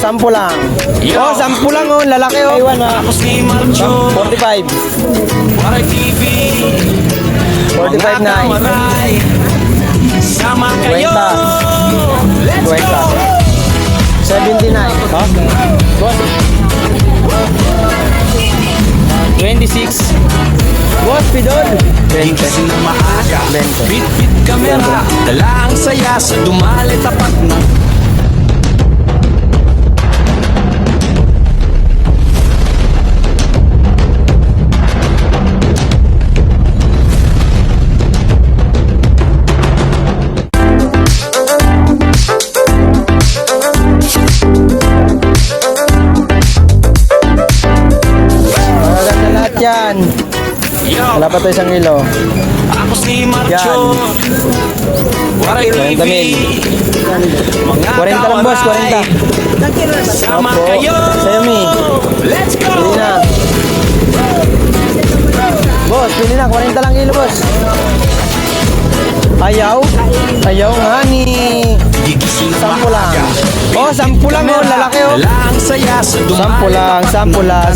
10 lang. Oh, 10 lang oh, lalaki oh. Iwan ah. 45. 45 na. 20. 79. Ha? 26. Boss, pidol. 20. 20. Bit kamera, dala ang saya sa dumali tapat na. Magaganda lahat yan. Wala pa tayo 1 kilo. Ako si Marcho. Waray 40 TV. mil. Mga 40 lang boss, 40. Sama Opo. kayo. Sa'yo, Mi. Let's go. Pili na. Boss, pili na. 40 lang kilo, boss. Ayaw? Ayaw nga ni... 10 lang. Oh, 10 lang oh, lalaki oh. Dala ang saya sa 10 dumali lang, 10 lang,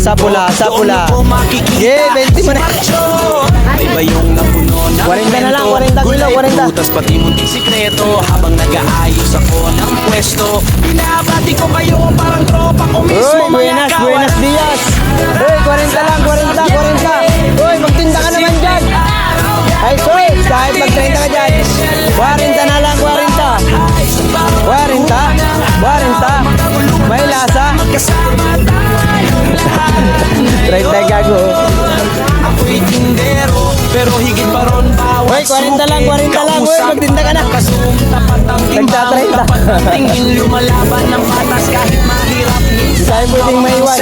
10 lang. Yeah, 20 mo na. Iba yung napuno ng 40 na lang, 40 kilo, 40. Butas pati munting sikreto habang nag-aayos ako ng pwesto. Binabati ko kayo parang tropa ko mismo. Uy, buenas, buenas dias. Uy, 40 lang, 40, 40. Uy, magtinda ka naman dyan. Ay, soy, kahit mag-30 ka dyan. 40 na lang, 40. 40, 40. May lasa. 30 gago. Ako'y tindero, pero higit pa ron bawat Uy, 40 lang, 40 lang. Uy, magtinda ka na. Kasum, tapat ang timbang, Nagtatrenta. tapat ang tingin, lumalaban ng patas kahit mahirap. Sa'yo pwedeng maiwan.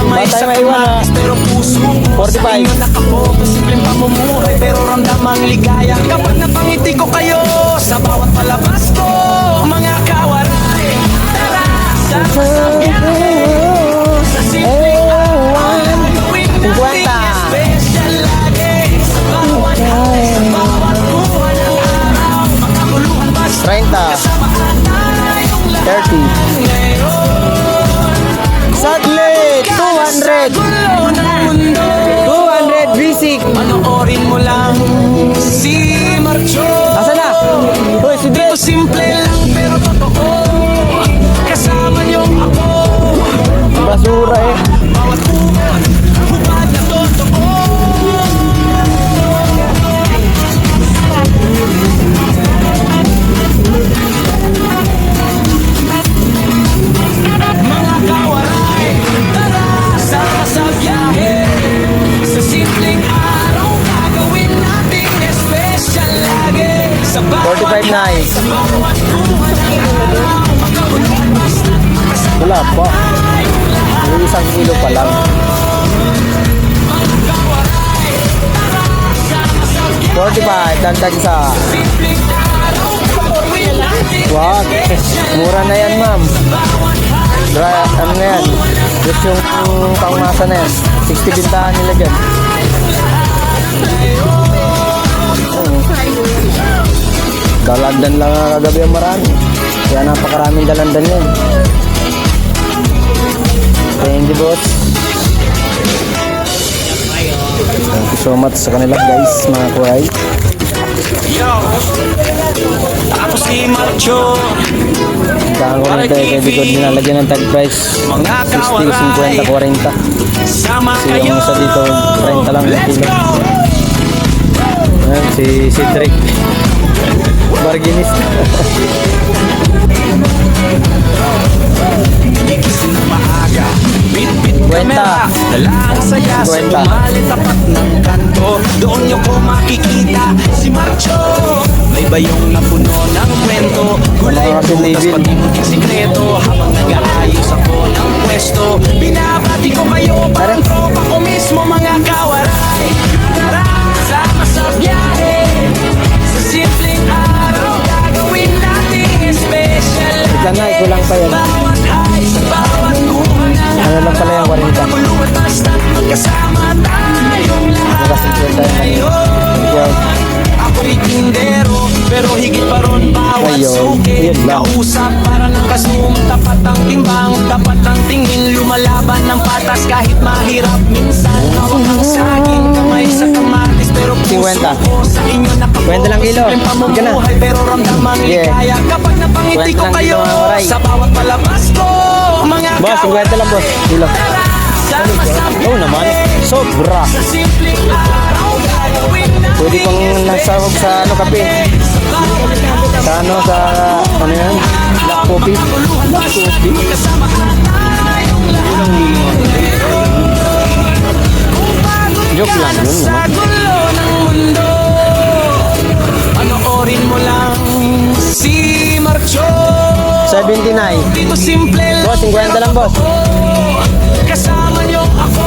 Ba tayo maiwan ha? Pero puso 45. inyo nakapokus, simpleng pamumuhay pero ramdam ang ligaya. Kapag napangiti ko kayo sa bawat palabas ko, mga kawaray, tara sa masabiyahe. Sa simpleng araw, gawin natin 50. special lagi. Sa bawat hapon, sa bawat buwan ng araw, makakuluhan basta 30. kasamaan tayong lahat 30. ngayon. Saglit! 200! Gulo ng mundo. 200 basic! Panoorin mo lang si Marcho. Asa na? Uy, si Dito Dres! simple lang pero totoo. Kasama niyo ako. Basura eh. Bawat buwan, hubad na totoo. Mga kawaray, tara sama sa biyahe. Sa simpleng araw, gagawin natin special lagi. Sa bawat 45 na eh. sa bawat buwan ng araw, makakuluhan basta kasama Wala pa. May 1 kilo pa lang. 45, dagdag sa... simpleng araw, gagawin natin Wag. Mura na yan, ma'am. Ano na yan? Just yung pangmasa na yan. 60 bintahan nila dyan. Dalandan lang nga kagabi ang marami. Kaya napakaraming dalandan yan. Thank you, boss. Thank you so much sa kanila, guys, mga kuhay. Yo, ako si Marcho. Kaya ko rin tayo kay Bicod nilalagyan ng tag price. 60, 50, 40. Sama Kasi kayo. yung isa dito, 30 lang ang Let's kilo. go. Ayan, si Cedric. Barginista. Gigising ng maaga, bit-bit kamera, dala ang saya sa 50. dumali tapat ng kanto. Doon niyo ko makikita si Marcho. May bayong napuno ng kwento, gulay Mga kasi butas David. pati munting sikreto. Habang nag-aayos ako ng pwesto, binabati ko kayo parang tropa ko mismo, mga kawaray. Tara, sama sa biyahe. Sa simpleng araw, gagawin natin special. Ika na, kulang pa yan. Bawat high sa bawat buwan ng Ano lang pala yung 40. maguluhan basta't magkasama tayong lahat Nakasimple tayo. ngayon. Yan. Ako'y tindero, pero higit pa ron bawat Ayun, suki. yun lang. Kausap para ng kasum, tapat ang timbang, tapat ng patas kahit mahirap minsan. Hawak ang saging, kamay sa kamatis, pero puso 50. ko sa inyo nakapokus. 20 lang kilo. Simpleng Sige na. pamumuhay, pero ramdamang Yeah. ligaya. Kapag napangiti 20 ko lang kayo kilo, mga waray. sa bawat palabas ko, mga Boss, 50 lang boss. Kilo. sama-sama Oo naman. Sobra. sa simpleng araw gagawin natin. Pwede pang nasawag sa ano kape. Sa ano sa ano yan? Black coffee. Black coffee. Joke lang yun Sa naman. gulo ng mundo, panoorin mo lang si Marcho. 79. Dito simple lang, Boss, 50 lang boss. kasama niyo ako.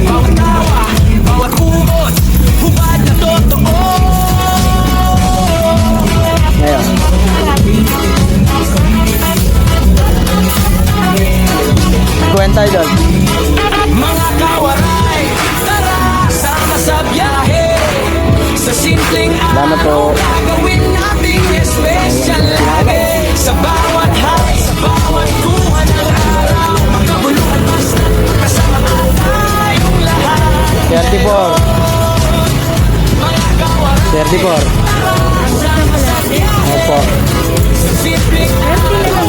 Bawat tawa, bawat ugot, hubad na totoo. Ngayon. Kwenta doon. Mga kawaray, tara, sama sa biyahe. Sa simpleng Salamat po. araw, gagawin nating espesyal lagi. Sa bawat high, sa bawat kuha ng araw, magkabuluhan basta kasama tayong lahat. 34. Mga kawaray, 34. Opo. sa simpleng araw,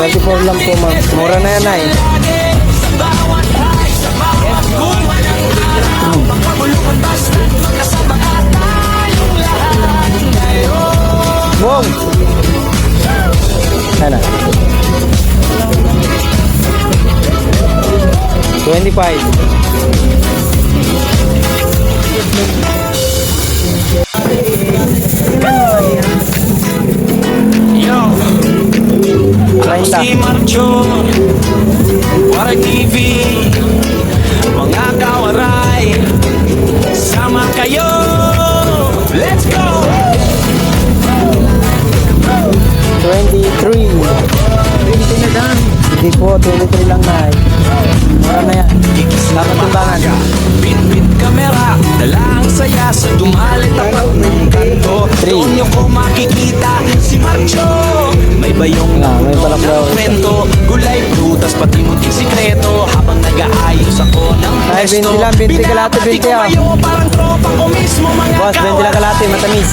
24 lang po ma'am. Mura na yan ay. sa bawat high, sa bawat kuha ng araw, magkabuluhan basta kasama tayong lahat. Ngayon, Boom! Sana. 25. yo, ako 30. si Marcho, Waray TV, mga kawaray, sama kayo, let's go! 23. 20 na dan. Hindi po, 23 lang na ay. Mura na yan. Dapat timbangan. Bit-bit kamera, dala ang saya sa dumalit tapat ng kanto. Three. Doon niyo ko makikita si Marcho. May bayong May balak daw. kwento, gulay, prutas, pati munting sikreto. Habang nag-aayos ako ng Ay, pwesto, 20 lang, 20 kalahati, binabati 20 ko ah. kayo, parang tropa ko mismo, mga Boss, 20 lang kalate, matamis.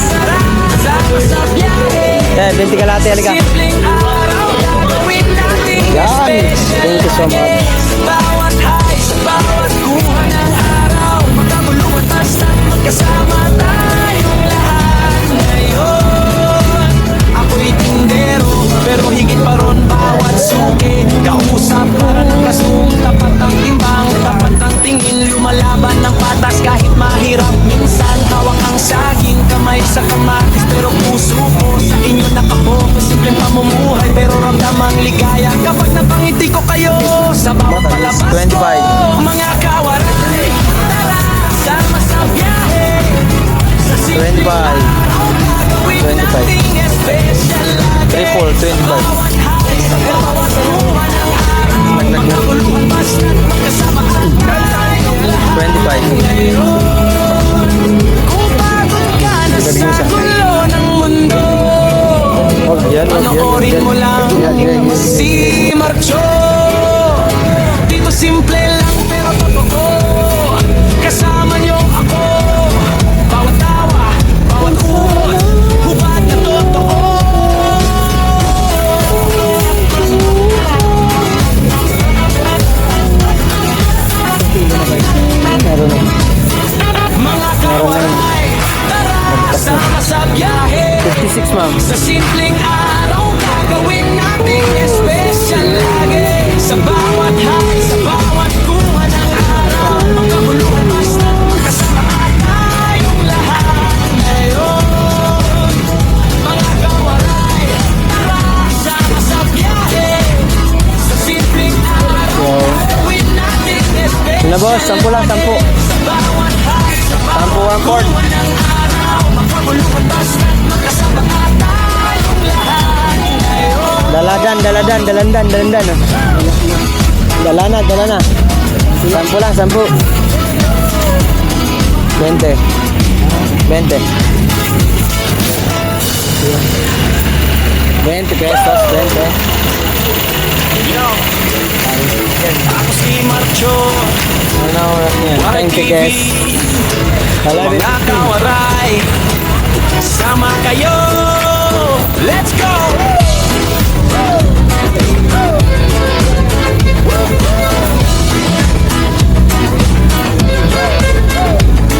Sama sa biyahe, 20 kalate, halika. simpleng araw, gagawin natin Yan. special Thank you so much. lagi. Sa bawat high, sa bawat kuha ng araw, magkabuluhan basta magkasama tayong lahat. Ngayon, ako'y tindero, pero higit pa ron bawat suki. Kausap para ng kasong, tapat ang timbang, tapat ang tingin, lumalaban ng patas kahit mahirap. Minsan hawak ang saging, kamay sa kamatis, pero puso ko sa inyo nakapokus. Simpleng pamumuhay, pero ramdamang ligaya. Kapag napangiti ko kayo sa bawat palabas ko, 25. mga kawaray, tara, sama sa biyahe. Sa simpleng 25. araw, gagawin 25. nating espesyal lagi. Triple, 25. Bawat high, sa bawat kuha ng araw, magkabuluhan basta magkasama tayong lahat. 25. Kung pagod ka na sa gulo ng mundo, Oh, yan, oh, yan, panoorin yan. mo lang Yan. si Marcho. Dito simple lang pero totoo, kasama niyo ako. Bawat tawa, bawat ugot, hubad na totoo. Meron na. Mga kawaray, tara, sama sa biyahe. 56 ma'am. Sa simpleng araw, gagawin nating espesyal lagi. Sa bawat high, sa bawat kuha ng araw, magkabuluhan basta magkasama tayong lahat. Ngayon, mga kawaray, tara, sama sa biyahe. Sa simpleng araw, gagawin nating espesyal Sila boss, 10 lang, 10. sa bawat high, sa 10 ang cord. kuha ng araw, magkabuluhan basta magkasama tayong lahat. Ngayon, Daladan. Oh. Dala na. 10 lang, 10. 20. 20. 20 pesos, 20. yo, ako si Yan, Waray thank you, TV. guys. I love it. Mga kawaray, sama kayo. Let's go!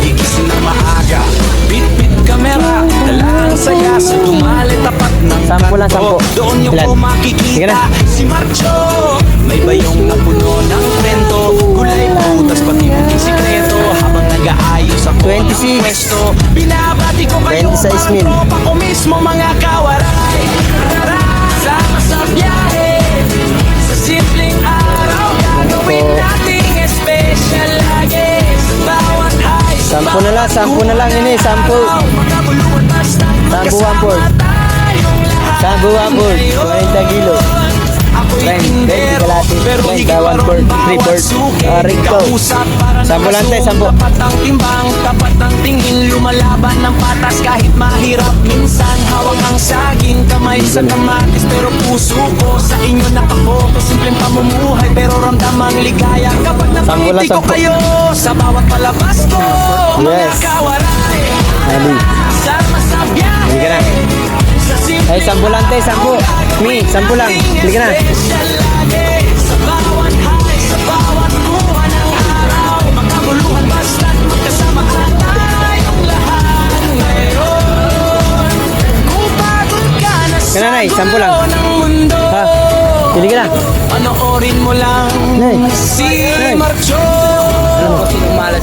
Gigising ng maaga, bit-bit kamera, dala ang saya sa dumali tapat ng Sampu lang, kanto. sampu. Doon niyo Ilan? po Sige makikita na. si Marcho. May bayong na puno ng kwento, gulay, prutas, pati munting sikreto. Habang nag-aayos ako 26. ng pwesto, binabati ko kayo 26 mil. mga tropa ko mismo, mga kawaray. Tara, sama sa biyahe, sa simpleng araw gagawin Opo. nating special lagi. Sa bawat high, sa Sampu na lang, sampu na lang ini, sampu. magkabuluhan basta Sampu, magkasama 1/4. tayong lahat. Sampu, 1/4. 40 kilo. Ako'y 20 tindero, kalahati. pero 20, higit pa ron 1/4, bawat 3/4. suki. Rico. Kausap para Sampu lang, te, sampu. Tapat ang timbang, tapat ang tingin, lumalaban ng patas kahit mahirap. Minsan hawak ang saging, kamay sa kamatis, pero puso ko sa inyo nakapokus. Simpleng pamumuhay, pero ramdam ang ligaya kapag Sampu lang, napangiti ko sampu. kayo sa bawat palabas ko. Mga Yes. kawaray, Ali. sama sa biyahe. Hindi ka na. Sa simpleng Ay, sampu lang, te, sampu. Mi, sampu lang. Hindi ka na. special lagi. Sa bawat high, sa bawat kuha ng araw, magkabuluhan basta't magkasama tayong lahat ngayon. Kung pagod ka na sa Kananay, sampu lang. gulo ng mundo, Ha? Hindi ka na. panoorin mo lang Nay. si Nay. Marcho.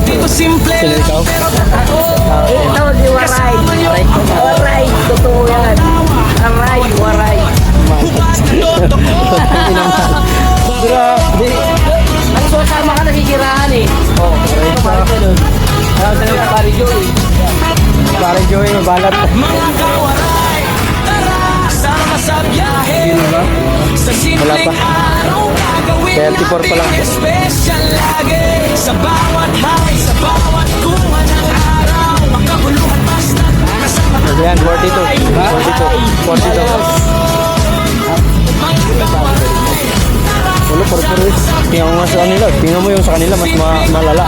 Dito simple Sino lang, ikaw? pero totoo. Ito si Waray. Waray. Totoo yan. Aray, Waray. Grabe. Ang susama ka nasisiraan eh. Oh, aray pa. Alam ka naman pari Joey. Parang Joey, mabalat. Mga kawaray, tara, sama sa biyahe. Sa Wala simpleng pa. araw, gagawin 34 pa lang. natin special lagi. Sa bawat high, sa bawat kuha ng araw, magkabuluhan basta kasama Ayan, 42. 42. 42. Wala, puro-puro. Tingnan mo nga sa kanila. Tingnan mo yung sa kanila, mas malala.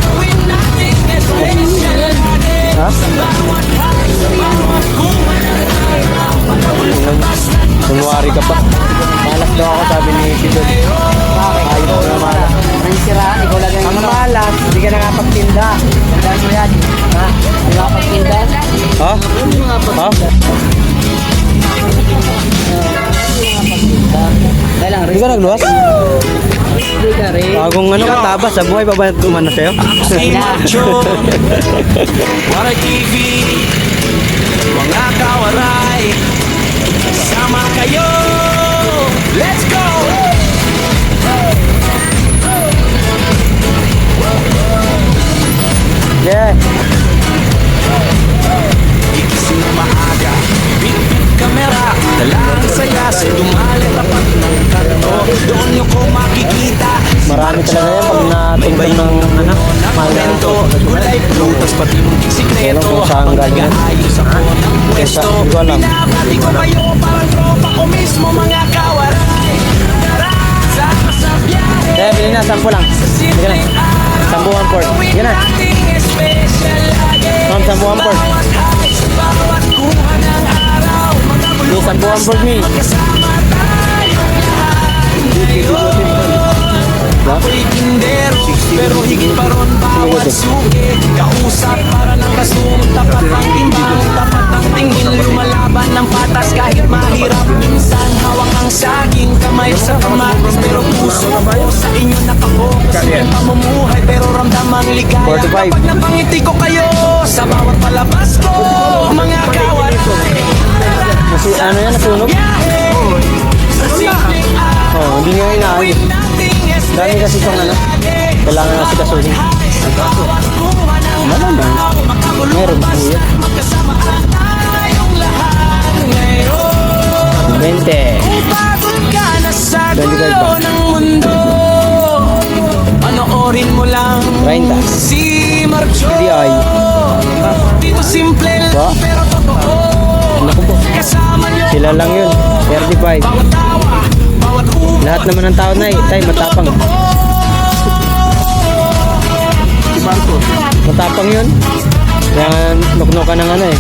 gawin natin special lagi. Ha? January ka pa. Malas daw ako, sabi ni Sidon. Ayos na malas. Nasisiraan, ikaw lang Ang yung malas, hindi ka nakapagtinda. Tandaan mo yan. Ha? Nakapagtinda? Ha? Ha? Dahil lang, Hindi ka nagluwas? hindi ka rin. Bagong ano ka, tabas sa buhay, pa ba umano sa'yo? Si Marcho, Waray TV, mga kawaray, sama kayo. Let's go! Yeah. Igising ng maaga, bit-bit kamera, dala ang saya sa dumali tapat ng kanto. Doon niyo ko makikita si Marami Marcho. talaga yan pag May natungtong ng ano, ng kwento, gulay, prutas, pati munting sikreto. Alam kung saan Habang galing yan. nag-aayos ako ng pwesto, Hindi ko alam. binabati ko kayo parang tropa ko mismo, mga kawaray. Tara, sama sa biyahe. Kaya bilhin na, 10 lang. Hindi ka na. 10 1/4. Hindi ka na. Ma'am, 10 1/4. Yung 10 1/4 mi. Ako'y tindero, pero higit pa ron bawat suki. Kausap para ng kasum, tapat ang timbang, tapat ang tingin, lumalaban ng patas kahit mahirap. Minsan hawak ang saging, kamay sa kamatis, pero puso ko sa inyo nakapokus. Simpleng pamumuhay, pero ramdam ang ligaya 45. kapag napangiti ko kayo sa bawat palabas ko. Mga kawaray, Kasi ano yan, nasunog? sa simpleng araw, Oh, hindi nga inaayos. Dami kasi itong ano, kailangan na sila suhin. Malamang. Meron po yan. 20. Pagod ka na sa 25 gulo ba? ng mundo, panoorin mo lang 30. si Marcho. Hindi ay. Dito simple lang Ba? pero totoo. Naku po. Kasama niyo Sila lang yun. 35. bawat tawa, bawat upa. Lahat naman ng tao na tayo matapang. Matapang yun. Kaya nuknukan ng ano eh.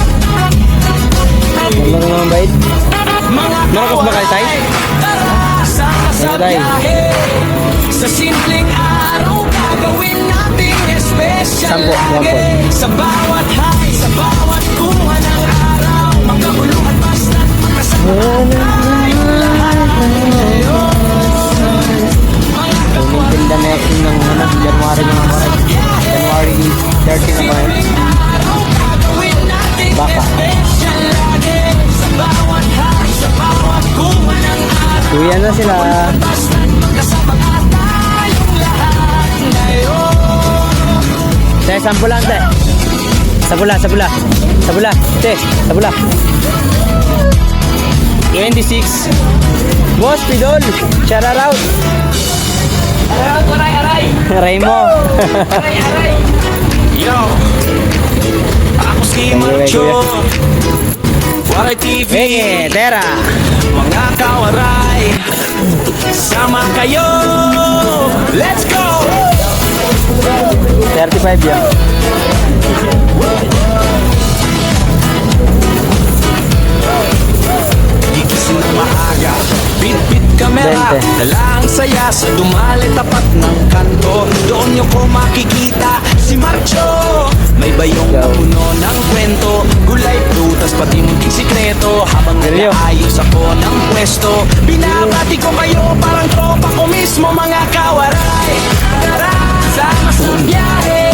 Nuknukan ng bait. Marukot ba kayo tayo? Sa biyahe, sa simpleng araw gagawin natin special Sampo, lagi. Sa bawat high, sa bawat kuha ng araw, magkabuluhan basta't magkasama tayong lahat ngayon. Ang tinda na yun ng ano, January mga karay. January 30 na ba yun? Araw gagawin natin Baka. special lagi. Sa bawat high, sa bawat kuha ng araw, Uwi na sila. basta't magkasama tayong lahat ngayon. Te, sampo lang te. Sabula. Te, sabula. 26. Boss, Pidol. Shout out. Aray mo. Yo, ako si Marcho, Waray TV, Hey, Tera. mga kawaray, sama kayo, let's go! 35 yan. Gigising ng maaga, bit-bit kamera, 20. dalang saya sa dumali tapat ng kanto. Doon niyo ko makikita si Marcho, may bayong Go. na puno ng kwento, gulay, prutas, pati munting sikreto. Habang Seryo? nag-aayos ako ng pwesto, binabati ko kayo parang tropa ko mismo, mga kawaray. Tara, sama sa biyahe,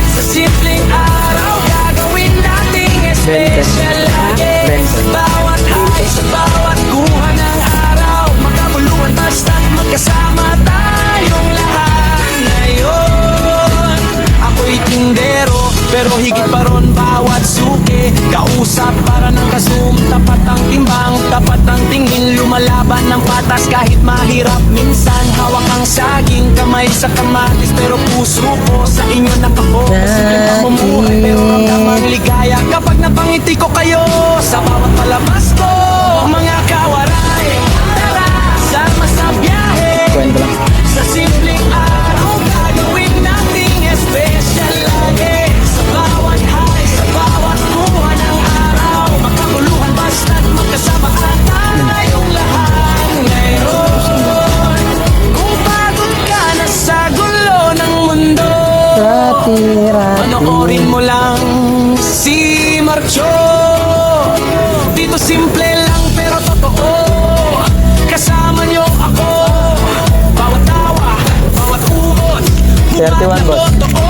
sa simpleng araw gagawin nating special lagi. Sa bawat high, sa bawat kuha ng araw, magkabuluhan basta't magkasama tayong lahat ngayon. Ako'y tindero, pero higit pa ron bawat suki. Kausap para ng kasum, tapat ang timbang, tapat ang tingin, lumalaban ng patas kahit mahirap. Minsan hawak ang saging, kamay sa kamatis, pero puso ko sa inyo nakapokus. Simpleng pamumuhay, pero ramdamang ligaya kapag napangiti ko kayo sa bawat palabas ko. Mga kawaray, tara, sama sa biyahe. Kwento lang. Sa simpleng araw gagawin nating special lagi. Sa bawat high, sa bawat kuha ng araw, magkakuluhan basta't magkasama tayong lahat ngayon. Kung pagod ka na sa gulo ng mundo, panoorin mo lang si Marcho. Dito simple lang pero totoo, kasama niyo ako. Bawat tawa, bawat ugot, 31, boss. totoo.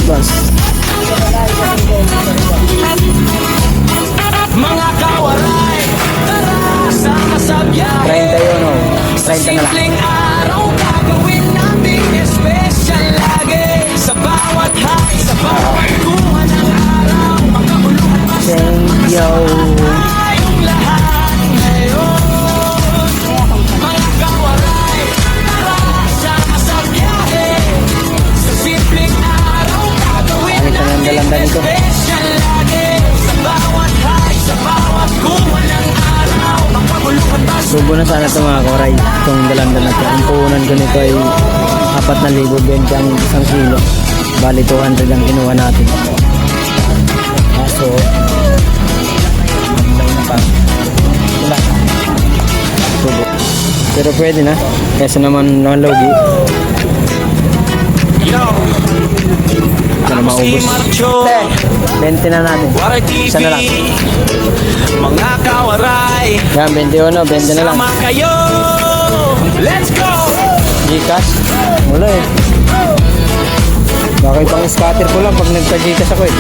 Boss. Mga kawaray, tara, sama sa biyahe. 31 oh. 30 na lang. Simpleng araw gagawin natin special lagi. Sa bawat high, sa bawat kuha ng araw, magkabuluhan basta Thank you. tayong lahat ngayon. Mga kawaray, tara, sama sa biyahe. Sa simpleng araw gagawin Ano ito ng natin dalanda nito? special lagi. Sa bawat high, sa bawat kuha ng araw, magkabuluhan basta Subo na sana ito mga koray. Itong dalanda na ito. Ang puhunan ko nito ay 4,000 benta ang isang kilo. Bali 200 ang kinuha natin. Kaso, lang na pa. Wala. Subo. Pero pwede na. Kesa naman logi. Yo, Ito na ako si maubos. Marcho, 20 na natin. Waray TV, Isa na lang. mga kawaray, Yan, 21 o. 20 na lang. sama kayo, let's go! Gcash? Wala eh. Bakit pang scatter ko lang pag nagka-Gcash ako eh.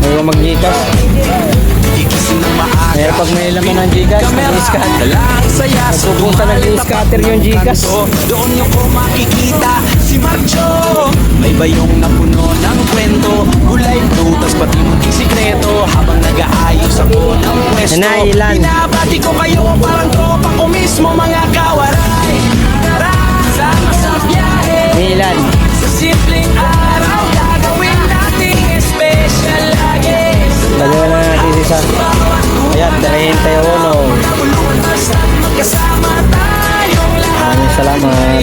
Ayaw mag-Gcash. Gigising ng maaga, Kaya pag may laman ng Gcash, kamera, mag-scatter. dalang saya sa Nagpupunta nag-scatter yung Gcash. Doon niyo ko makikita si Marcho, may bayong na puno ng kwento, gulay, prutas, pati munting sikreto. Habang nag-aayos ako ng pwesto, Nanailan. binabati ko kayo parang tropa ko mismo, mga kawaray. Tara, sama sa biyahe. Milan. Sa simpleng araw gagawin nating special lagi. Lagyan na natin si Sar. Ayan, 31 o. Magkabuluhan basta't magkasama tayong lahat salamat.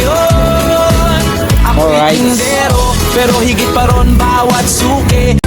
Ako'y Alright. tindero, pero higit pa ron bawat suki